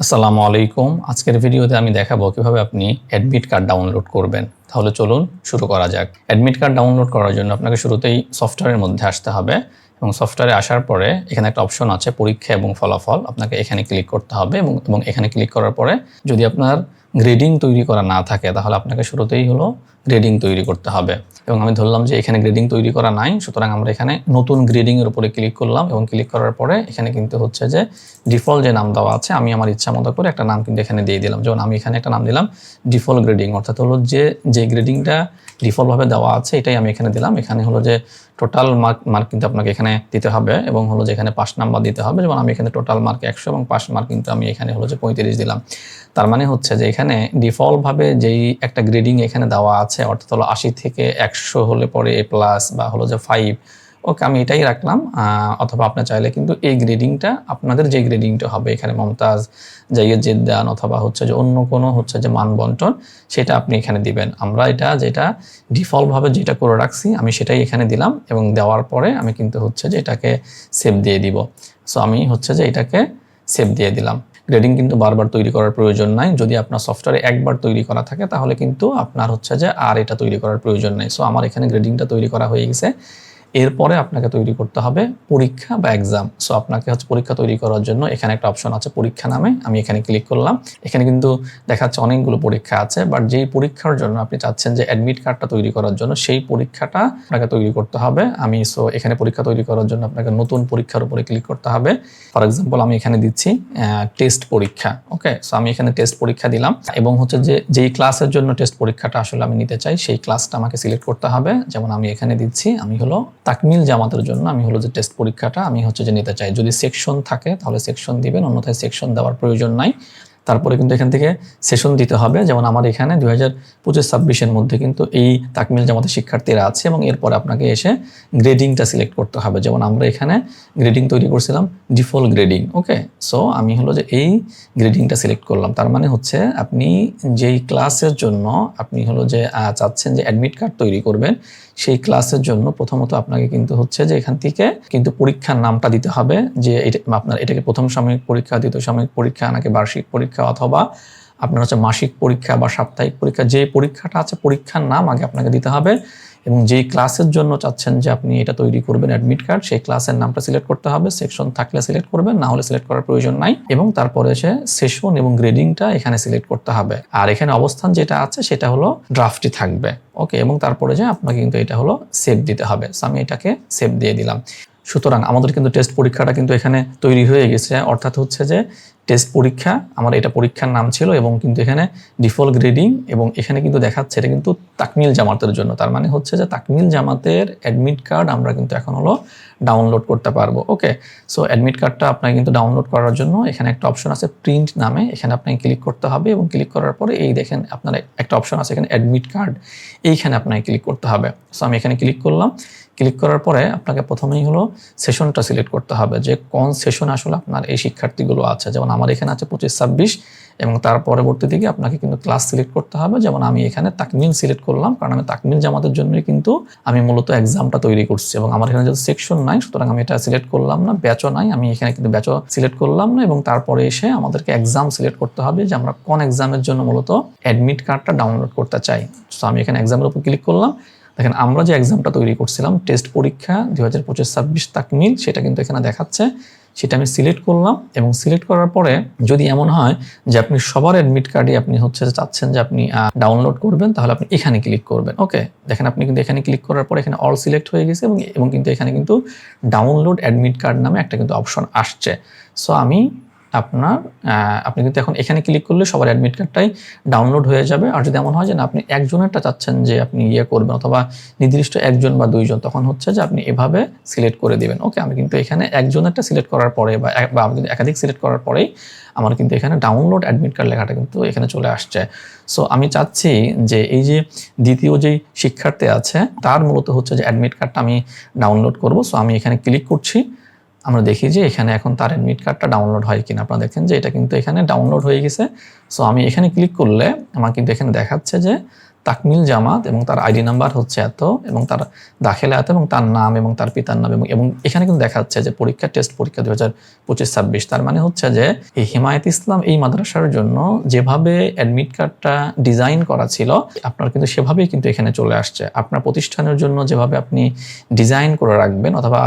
আসসালামু আলাইকুম। আজকের ভিডিওতে আমি দেখাবো কিভাবে আপনি অ্যাডমিট কার্ড ডাউনলোড করবেন। তাহলে চলুন শুরু করা যাক। অ্যাডমিট কার্ড ডাউনলোড করার জন্য আপনাকে শুরুতেই সফটওয়্যারের মধ্যে আসতে হবে এবং সফটওয়্যারে আসার পরে এখানে একটা অপশন আছে পরীক্ষা এবং ফলাফল। আপনাকে এখানে ক্লিক করতে হবে এবং এখানে ক্লিক করার পরে যদি আপনার গ্রেডিং তৈরি করা না থাকে তাহলে আপনাকে শুরুতেই হলো গ্রেডিং তৈরি করতে হবে। এবং আমি ধরলাম যে এখানে গ্রেডিং তৈরি করা নাই, সুতরাং আমরা এখানে নতুন গ্রেডিংয়ের উপরে ক্লিক করলাম এবং ক্লিক করার পরে এখানে কিন্তু হচ্ছে যে ডিফল্ট যে নাম দেওয়া আছে আমি আমার ইচ্ছা মতো করে একটা নাম কিন্তু এখানে দিয়ে দিলাম। যেমন আমি এখানে একটা নাম দিলাম ডিফল্ট গ্রেডিং, অর্থাৎ হলো যে গ্রেডিংটা ডিফল্টভাবে দেওয়া আছে এটাই আমি এখানে দিলাম। এখানে হলো যে টোটাল মার্ক কিন্তু আপনাকে এখানে দিতে হবে এবং হলো যে এখানে 5 নাম্বার দিতে হবে। যেমন আমি এখানে টোটাল মার্ক 100 এবং 5 মার্ক কিন্তু আমি এখানে হলো যে 35 দিলাম। তার মানে হচ্ছে যে এখানে ডিফল্টভাবে যেই একটা গ্রেডিং এখানে দেওয়া আছে, অর্থাৎ হলো 80 থেকে 100 হলে পরে A+ বা হলো যে 5, ওকে আমি এটাই রাখলাম। অথবা আপনি চাইলে কিন্তু এই গ্রেডিংটা আপনাদের যে গ্রেডিংটা হবে এখানে মমতাজ, জাইয়েদ, জেদ্দান অথবা হচ্ছে যে অন্য কোনো হচ্ছে যে মান বন্টন সেটা আপনি এখানে দিবেন। আমরা যেটা ডিফল্টভাবে যেটা করে রাখছি আমি সেটাই এখানে দিলাম এবং দেওয়ার পরে আমি কিন্তু হচ্ছে যে এটাকে সেভ দিয়ে দিব। সো আমি হচ্ছে যে এটাকে সেভ দিয়ে দিলাম। গ্রেডিং কিন্তু বারবার তৈরি করার প্রয়োজন নাই। যদি আপনার সফটওয়্যারে একবার তৈরি করা থাকে তাহলে কিন্তু আপনার হচ্ছে যে আর এটা তৈরি করার প্রয়োজন নেই। সো আমার এখানে গ্রেডিংটা তৈরি করা হয়ে গেছে। এরপরে আপনাকে তৈরি করতে হবে পরীক্ষা বা এক্সাম। সো আপনাকে হচ্ছে পরীক্ষা তৈরি করার জন্য এখানে একটা অপশন আছে পরীক্ষা নামে, আমি এখানে ক্লিক করলাম। এখানে কিন্তু দেখা যাচ্ছে অনেকগুলো পরীক্ষা আছে, বাট যেই পরীক্ষার জন্য আপনি চাচ্ছেন যে অ্যাডমিট কার্ডটা তৈরি করার জন্য সেই পরীক্ষাটা আপনাকে তৈরি করতে হবে। এখানে পরীক্ষা তৈরি করার জন্য আপনাকে নতুন পরীক্ষার উপরে ক্লিক করতে হবে। ফর এক্সাম্পল আমি এখানে দিচ্ছি টেস্ট পরীক্ষা। ওকে, সো আমি এখানে টেস্ট পরীক্ষা দিলাম এবং হচ্ছে যে যেই ক্লাসের জন্য টেস্ট পরীক্ষাটা আসলে আমি নিতে চাই সেই ক্লাসটা আমাকে সিলেক্ট করতে হবে। যেমন আমি এখানে দিচ্ছি আমি হলো তাকমিল জামাতের জন্য আমি হলো যে টেস্ট পরীক্ষাটা আমি হচ্ছে যে নিতে চাই। যদি সেকশন থাকে তাহলে সেকশন দিবেন, অন্যথায় সেকশন দেওয়ার প্রয়োজন নাই। তারপরে কিন্তু এখান থেকে সেশন দিতে হবে। যেমন আমার এখানে 2025-26 মধ্যে কিন্তু এই তাকমিল জামাতের শিক্ষার্থীরা আছে এবং এরপরে আপনাকে এসে গ্রেডিংটা সিলেক্ট করতে হবে। যেমন আমরা এখানে গ্রেডিং তৈরি করছিলাম ডিফল্ট গ্রেডিং। ওকে, সো আমি হলো যে এই গ্রেডিংটা সিলেক্ট করলাম। তার মানে হচ্ছে আপনি যেই ক্লাসের জন্য আপনি হলো যে চাচ্ছেন যে অ্যাডমিট কার্ড তৈরি করবেন সেই ক্লাসের জন্য প্রথমত আপনাকে কিন্তু হচ্ছে যে এখান থেকে কিন্তু পরীক্ষার নামটা দিতে হবে, যে আপনার এটাকে প্রথম সাময়িক পরীক্ষা, দ্বিতীয় সাময়িক পরীক্ষা নাকি বার্ষিক পরীক্ষা অথবা আপনার হচ্ছে মাসিক পরীক্ষা বা সাপ্তাহিক পরীক্ষা। যে পরীক্ষাটা আছে পরীক্ষার নাম আগে আপনাকে দিতে হবে এবং যেই ক্লাসের জন্য চাচ্ছেন যে আপনি এটা তৈরি করবেন অ্যাডমিট কার্ড সেই ক্লাসের নামটা সিলেক্ট করতে হবে। সেকশন থাকলে সিলেক্ট করবেন, না হলে সিলেক্ট করার প্রয়োজন নাই। এবং তারপরে এসে সেশন এবং গ্রেডিংটা এখানে সিলেক্ট করতে হবে। আর এখানে অবস্থান যেটা আছে সেটা হলো ড্রাফটই থাকবে। ওকে, এবং তারপরে যে আপনাকে কিন্তু এটা হলো সেভ দিতে হবে। সো আমি এটাকে সেভ দিয়ে দিলাম। সুতরাং আমাদের কিন্তু টেস্ট পরীক্ষাটা কিন্তু এখানে তৈরি হয়ে গেছে, অর্থাৎ হচ্ছে যে টেস্ট পরীক্ষা আমার এটা পরীক্ষার নাম ছিল এবং কিন্তু এখানে ডিফল্ট গ্রেডিং এবং এখানে কিন্তু দেখাচ্ছে এটা কিন্তু তাকমিল জামাতের জন্য। তার মানে হচ্ছে যে তাকমিল জামাতের অ্যাডমিট কার্ড আমরা কিন্তু এখন হলো ডাউনলোড করতে পারবো। ওকে, সো অ্যাডমিট কার্ডটা আপনাকে কিন্তু ডাউনলোড করার জন্য এখানে একটা অপশন আছে প্রিন্ট নামে, এখানে আপনাকে ক্লিক করতে হবে এবং ক্লিক করার পরে এই দেখেন আপনার একটা অপশন আছে এখানে অ্যাডমিট কার্ড, এইখানে আপনাকে ক্লিক করতে হবে। সো আমি এখানে ক্লিক করলাম। ক্লিক করার পরে আপনাকে প্রথমেই হলো সেশনটা সিলেক্ট করতে হবে যে কোন সেশন আসলে আপনার এই শিক্ষার্থীগুলো আছে। যেমন আমার এখানে আছে 25-26 এবং তার পরবর্তী দিকে আপনাকে কিন্তু ক্লাস সিলেক্ট করতে হবে। যেমন আমি এখানে তাকমিল সিলেক্ট করলাম, কারণ আমি তাকমিল জামাতের জন্যই কিন্তু আমি মূলত এক্সামটা তৈরি করছি এবং আমার এখানে যেহেতু সেকশন নাই সুতরাং আমি এটা সিলেক্ট করলাম না। ব্যাচও নাই, আমি এখানে কিন্তু ব্যাচও সিলেক্ট করলাম না। এবং তারপরে এসে আমাদেরকে এক্সাম সিলেক্ট করতে হবে যে আমরা কোন এক্সামের জন্য মূলত অ্যাডমিট কার্ডটা ডাউনলোড করতে চাই। সো আমি এখানে এক্সামের উপর ক্লিক করলাম। দেখেন আমরা যে এক্সামটা তৈরি করছিলাম টেস্ট পরীক্ষা 2025-26 তাকমিল, সেটা কিন্তু এখানে দেখাচ্ছে। সেটা আমি সিলেক্ট করলাম এবং সিলেক্ট করার পরে যদি এমন হয় যে আপনি সবার অ্যাডমিট কার্ডই আপনি হচ্ছে চাচ্ছেন যে আপনি ডাউনলোড করবেন তাহলে আপনি এখানে ক্লিক করবেন। ওকে, দেখেন আপনি কিন্তু এখানে ক্লিক করার পর এখানে অল সিলেক্ট হয়ে গেছে এবং কিন্তু এখানে কিন্তু ডাউনলোড অ্যাডমিট কার্ড নামে একটা কিন্তু অপশন আসছে। সো আপনি কিন্তু এখন এখানে ক্লিক করলে সবার অ্যাডমিট কার্ডটাই ডাউনলোড হয়ে যাবে। আর যদি এমন হয় যে না আপনি একজনেরটা চাচ্ছেন যে আপনি করবেন অথবা নির্দিষ্ট একজন বা দুইজন, তখন হচ্ছে যে আপনি এভাবে সিলেক্ট করে দিবেন। ওকে, আমি কিন্তু এখানে একজনেরটা সিলেক্ট করার পরে বা আমি কিন্তু একাধিক সিলেক্ট করার পরেই আমার কিন্তু এখানে ডাউনলোড অ্যাডমিট কার্ড লেখাটা কিন্তু এখানে চলে আসছে। সো আমি চাচ্ছি যে এই যে দ্বিতীয় যেই শিক্ষার্থী আছে তার মূলত হচ্ছে যে অ্যাডমিট কার্ডটা আমি ডাউনলোড করব। সো আমি এখানে ক্লিক করছি। আমরা দেখি যে এখানে এখন তার অ্যাডমিট কার্ডটা ডাউনলোড হয় কিনা। আপনারা দেখেন যে এটা কিন্তু এখানে ডাউনলোড হয়ে গেছে। সো আমি এখানে ক্লিক করলে আমার কিন্তু এখানে দেখাচ্ছে যে তাকমিল জামাত এবং তার আইডি নাম্বার হচ্ছে এত এবং তার দাখিলা এত এবং তার নাম এবং তার পিতার নাম এবং এখানে কিন্তু দেখা যাচ্ছে যে টেস্ট পরীক্ষা 2025-26। তার মানে হচ্ছে যে এই হিমায়েত ইসলাম এই মাদ্রাসার জন্য যেভাবে অ্যাডমিট কার্ডটা ডিজাইন করা ছিল আপনার কিন্তু সেভাবেই কিন্তু এখানে চলে আসছে। আপনার প্রতিষ্ঠানের জন্য যেভাবে আপনি ডিজাইন করে রাখবেন অথবা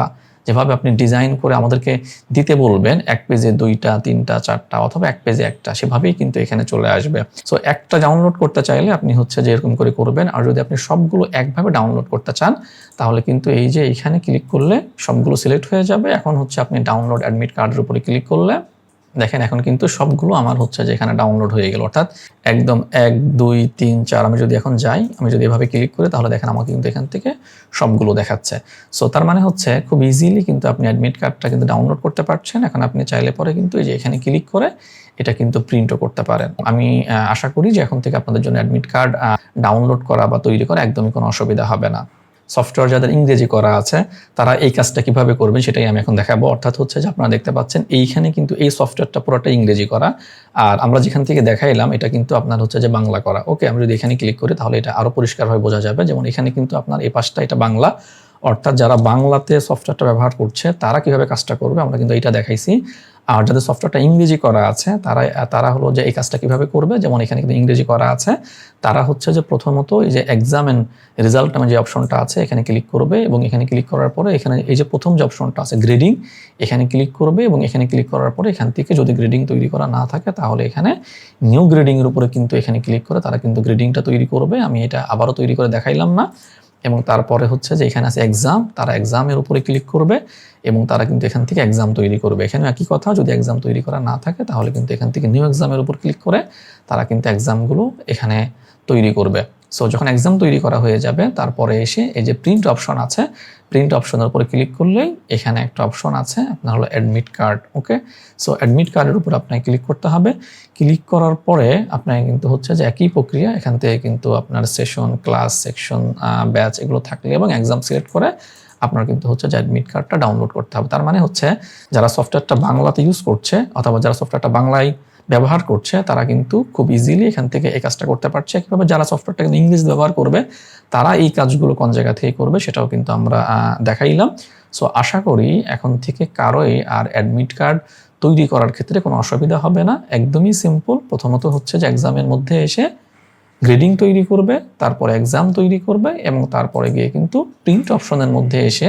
যেভাবে আপনি ডিজাইন করে আমাদেরকে দিতে বলবেন, 1 পেজে 2টা 3টা 4টা অথবা 1 পেজে 1টা, সেভাবেই কিন্তু এখানে চলে আসবে। সো একটা ডাউনলোড করতে চাইলে আপনি হচ্ছে যে এরকম করে করবেন। আর যদি আপনি সবগুলো একভাবে ডাউনলোড করতে চান তাহলে কিন্তু এই যে এখানে ক্লিক করলে সবগুলো সিলেক্ট হয়ে যাবে। এখন হচ্ছে আপনি ডাউনলোড অ্যাডমিট কার্ডের উপরে ক্লিক করলে দেখেন এখন কিন্তু সবগুলো আমার হচ্ছে যে এখানে ডাউনলোড হয়ে গেল, অর্থাৎ একদম 1 2 3 4 আমি যদি এখন যাই, আমি যদি এভাবে ক্লিক করি তাহলে দেখেন আমাকে কিন্তু এখান থেকে সবগুলো দেখাচ্ছে। সো তার মানে হচ্ছে খুব ইজিলি কিন্তু আপনি অ্যাডমিট কার্ডটা কিন্তু ডাউনলোড করতে পারছেন। এখন আপনি চাইলে পরে কিন্তু এই যে এখানে ক্লিক করে এটা কিন্তু প্রিন্টও করতে পারেন। আমি আশা করি যে এখন থেকে আপনাদের জন্য অ্যাডমিট কার্ড ডাউনলোড করা বা তৈরি করা একদমই কোনো অসুবিধা হবে না। সফটওয়্যার যাদের ইংরেজি করা আছে তারা এই কাজটা কিভাবে করবেন সেটাই আমি এখন দেখাবো। অর্থাৎ হচ্ছে যে আপনারা দেখতে পাচ্ছেন এইখানে কিন্তু এই সফটওয়্যারটা পুরোটা ইংরেজি করা, আর আমরা যেখান থেকে দেখাইলাম এটা কিন্তু আপনার হচ্ছে যে বাংলা করা। ওকে, আমি যদি এখানে ক্লিক করি তাহলে এটা আরো পরিষ্কারভাবে বোঝা যাবে। যেমন এখানে কিন্তু আপনার এই পাশটা এটা বাংলা, অর্থাৎ যারা বাংলাতে সফটওয়্যারটা ব্যবহার করছে তারা কিভাবে কাজটা করবে আমরা কিন্তু এইটা দেখাইছি। আর যাদের সফটওয়্যারটা ইংরেজি করা আছে তারা হলো যে এই কাজটা কিভাবে করবে, যেমন এখানে কিন্তু ইংরেজি করা আছে, তারা হচ্ছে যে প্রথমত এই যে এক্সাম এন্ড রেজাল্ট নামে যে অপশনটা আছে এখানে ক্লিক করবে এবং এখানে ক্লিক করার পরে এখানে এই যে প্রথম যে অপশনটা আছে গ্রেডিং, এখানে ক্লিক করবে এবং এখানে ক্লিক করার পরে এখান থেকে যদি গ্রেডিং তৈরি করা না থাকে তাহলে এখানে নিউ গ্রেডিং এর উপরে কিন্তু এখানে ক্লিক করে তারা কিন্তু গ্রেডিংটা তৈরি করবে। আমি এটা আবারও তৈরি করে দেখাইলাম না। এবং তারপরে হচ্ছে যে এখানে আছে এক্সাম, তারা এক্সামের উপরে ক্লিক করবে এবং তারা কিন্তু এখান থেকে এক্সাম তৈরি করবে। এখানে একই কথা, যদি এক্সাম তৈরি করা না থাকে তাহলে কিন্তু এখান থেকে নিউ এক্সামের উপর ক্লিক করে তারা কিন্তু এক্সামগুলো এখানে তৈরি করবে। সো যখন এক্সাম তৈরি করা হয়ে যাবে তারপরে এসে এই যে প্রিন্ট অপশন আছে, প্রিন্ট অপশনের উপরে ক্লিক করলেই এখানে একটা অপশন আছে আপনার হলো অ্যাডমিট কার্ড। ওকে, সো অ্যাডমিট কার্ডের উপর আপনাকে ক্লিক করতে হবে। ক্লিক করার পরে আপনাকে কিন্তু হচ্ছে যে একই প্রক্রিয়া, এখান থেকে কিন্তু আপনার সেশন, ক্লাস, সেকশন, ব্যাচ এগুলো থাকলে এবং এক্সাম সিলেক্ট করে আপনার কিন্তু হচ্ছে যে অ্যাডমিট কার্ডটা ডাউনলোড করতে হবে। তার মানে হচ্ছে যারা সফটওয়্যারটা বাংলাতে ইউজ করছে অথবা যারা সফটওয়্যারটা বাংলায় ব্যবহার করছে তারা কিন্তু খুব ইজিলি এখান থেকে এই কাজটা করতে পারছে। একইভাবে যারা সফটওয়্যারটা কিন্তু ইংলিশ ব্যবহার করবে তারা এই কাজগুলো কোন জায়গা থেকে করবে সেটাও কিন্তু আমরা দেখাইলাম। সো আশা করি এখন থেকে কারোই আর অ্যাডমিট কার্ড তৈরি করার ক্ষেত্রে কোনো অসুবিধা হবে না। একদমই সিম্পল। প্রথমত হচ্ছে যে এক্সামের মধ্যে এসে গ্রেডিং তৈরি করবে, তারপরে এক্সাম তৈরি করবে এবং তারপরে গিয়ে কিন্তু প্রিন্ট অপশনের মধ্যে এসে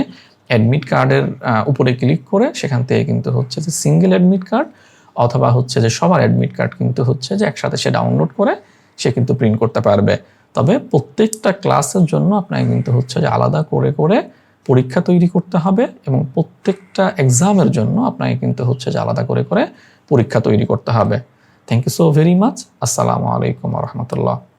অ্যাডমিট কার্ডের উপরে ক্লিক করে সেখান থেকে কিন্তু হচ্ছে যে সিঙ্গেল অ্যাডমিট কার্ড অথবা হচ্ছে যে সবার অ্যাডমিট কার্ড কিন্তু হচ্ছে যে একসাথে সে ডাউনলোড করে সে কিন্তু প্রিন্ট করতে পারবে। তবে প্রত্যেকটা ক্লাসের জন্য আপনাকে কিন্তু হচ্ছে যে আলাদা করে করে পরীক্ষা তৈরি করতে হবে এবং প্রত্যেকটা এক্সামের জন্য আপনাকে কিন্তু হচ্ছে যে আলাদা করে করে পরীক্ষা তৈরি করতে হবে। Thank you so very much. আসসালামু আলাইকুম ওয়া রাহমাতুল্লাহ।